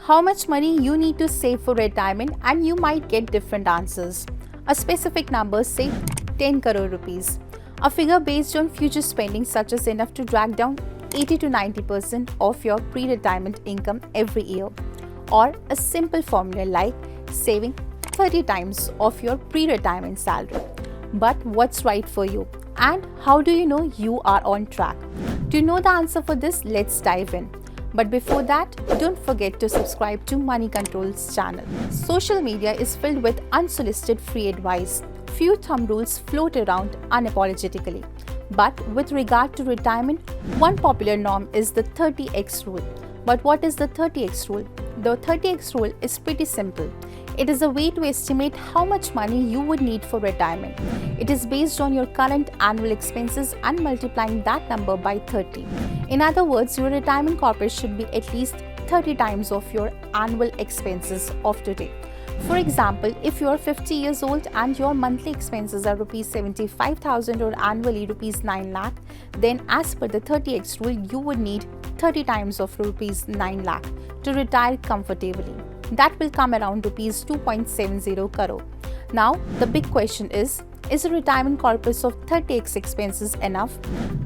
how much money you need to save for retirement, and you might get different answers. A specific number, say 10 crore rupees. A figure based on future spending such as enough to drag down 80 to 90% of your pre-retirement income every year. Or a simple formula like saving 30 times of your pre-retirement salary. But what's right for you? And how do you know you are on track? To know the answer for this, let's dive in. But before that, don't forget to subscribe to Moneycontrol's channel. Social media is filled with unsolicited free advice. Few thumb rules float around unapologetically. But with regard to retirement, one popular norm is the 30x rule. But what is the 30x rule? The 30x rule is pretty simple. It is a way to estimate how much money you would need for retirement. It is based on your current annual expenses and multiplying that number by 30. In other words, your retirement corpus should be at least 30 times of your annual expenses of today. For example, if you are 50 years old and your monthly expenses are Rs 75,000 or annually Rs 9 lakh, then as per the 30x rule, you would need 30 times of Rs 9 lakh to retire comfortably. That will come around Rs 2.70 crore. Now, the big question is a retirement corpus of 30x expenses enough?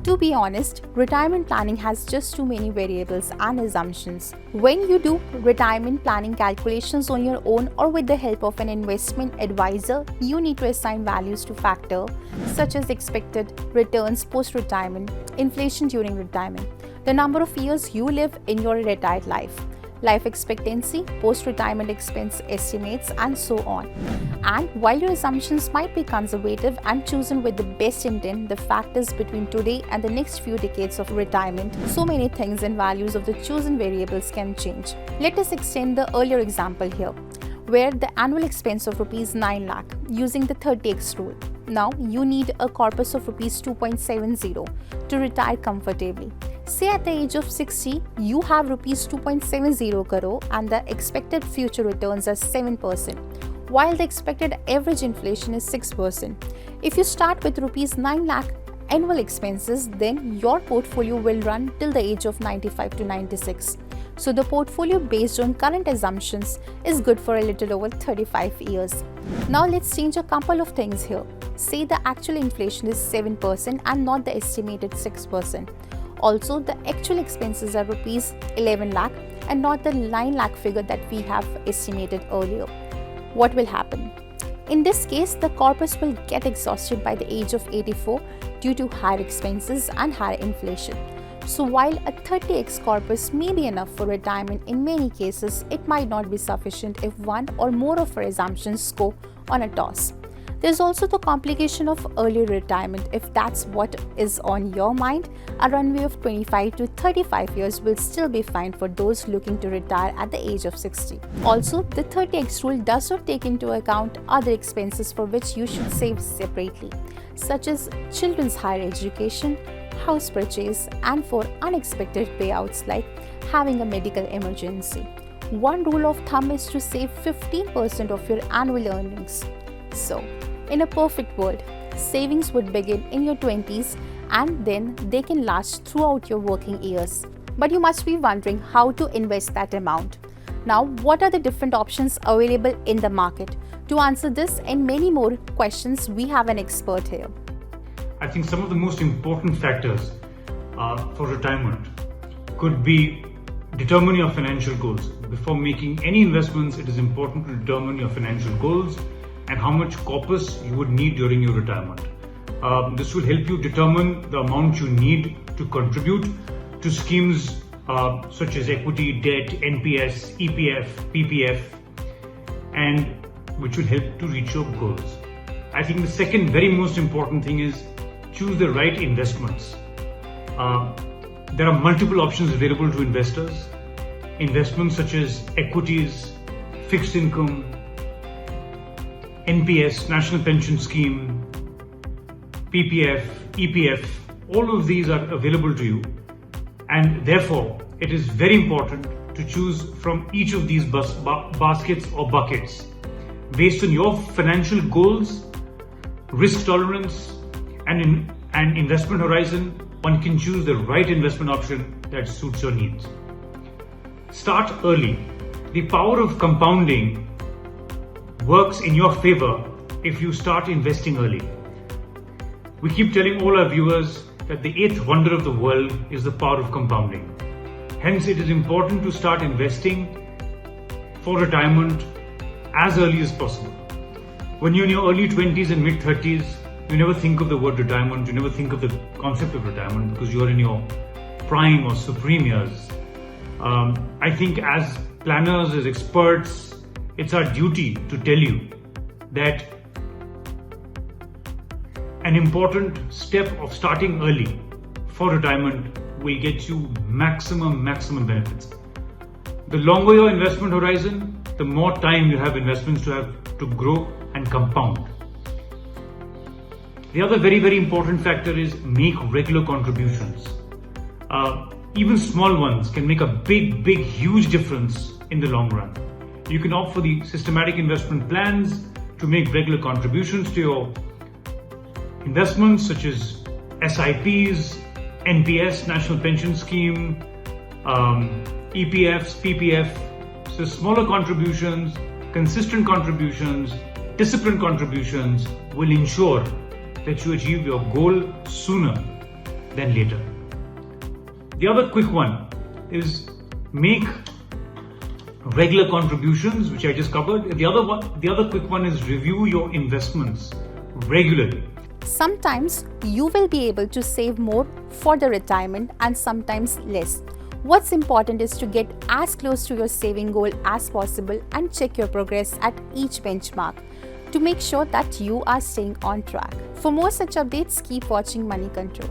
To be honest, retirement planning has just too many variables and assumptions. When you do retirement planning calculations on your own or with the help of an investment advisor, you need to assign values to factors such as expected returns post-retirement, inflation during retirement, the number of years you live in your retired life expectancy, post-retirement expense estimates, and so on. And while your assumptions might be conservative and chosen with the best intent, the fact is between today and the next few decades of retirement, so many things and values of the chosen variables can change. Let us extend the earlier example here, where the annual expense of Rs 9 lakh using the 30x rule. Now you need a corpus of Rs 2.70 to retire comfortably. Say at the age of 60, you have Rs 2.70 crore and the expected future returns are 7%, while the expected average inflation is 6%. If you start with Rs 9 lakh annual expenses, then your portfolio will run till the age of 95 to 96. So the portfolio based on current assumptions is good for a little over 35 years. Now let's change a couple of things here. Say the actual inflation is 7% and not the estimated 6%. Also, the actual expenses are Rs 11 lakh and not the 9 lakh figure that we have estimated earlier. What will happen? In this case, the corpus will get exhausted by the age of 84 due to higher expenses and higher inflation. So while a 30x corpus may be enough for retirement, in many cases, it might not be sufficient if one or more of our assumptions go on a toss. There's also the complication of early retirement. If that's what is on your mind, a runway of 25 to 35 years will still be fine for those looking to retire at the age of 60. Also, the 30x rule does not take into account other expenses for which you should save separately, such as children's higher education, house purchase, and for unexpected payouts like having a medical emergency. One rule of thumb is to save 15% of your annual earnings. So, in a perfect world, savings would begin in your 20s and then they can last throughout your working years. But you must be wondering how to invest that amount. Now, what are the different options available in the market? To answer this and many more questions, we have an expert here. I think some of the most important factors for retirement could be determining your financial goals. Before making any investments, it is important to determine your financial goals and how much corpus you would need during your retirement. This will help you determine the amount you need to contribute to schemes such as equity, debt, NPS, EPF, PPF, and which will help to reach your goals. I think the second very most important thing is choose the right investments. There are multiple options available to investors. Investments such as equities, fixed income, NPS, National Pension Scheme, PPF, EPF, all of these are available to you, and therefore it is very important to choose from each of these baskets or buckets based on your financial goals, risk tolerance, and investment horizon. One can choose the right investment option that suits your needs. Start early. the power of compounding works in your favor if you start investing early. We keep telling all our viewers that the eighth wonder of the world is the power of compounding. Hence, it is important to start investing for retirement as early as possible. When you're in your early 20s and mid 30s, you never think of the word retirement, you never think of the concept of retirement because you're in your prime or supreme years. I think as planners, as experts, it's our duty to tell you that an important step of starting early for retirement will get you maximum benefits. The longer your investment horizon, the more time you have investments to grow and compound. The other very important factor is make regular contributions. Even small ones can make a big, huge difference in the long run. You can opt for the systematic investment plans to make regular contributions to your investments such as SIPs, NPS, National Pension Scheme, EPFs, PPF. So smaller contributions, consistent contributions, disciplined contributions will ensure that you achieve your goal sooner than later. The other quick one is make regular contributions, which I just covered. The other quick one is review your investments regularly. Sometimes you will be able to save more for the retirement and sometimes less. What's important is to get as close to your saving goal as possible and check your progress at each benchmark to make sure that you are staying on track. For more such updates, keep watching Money Control.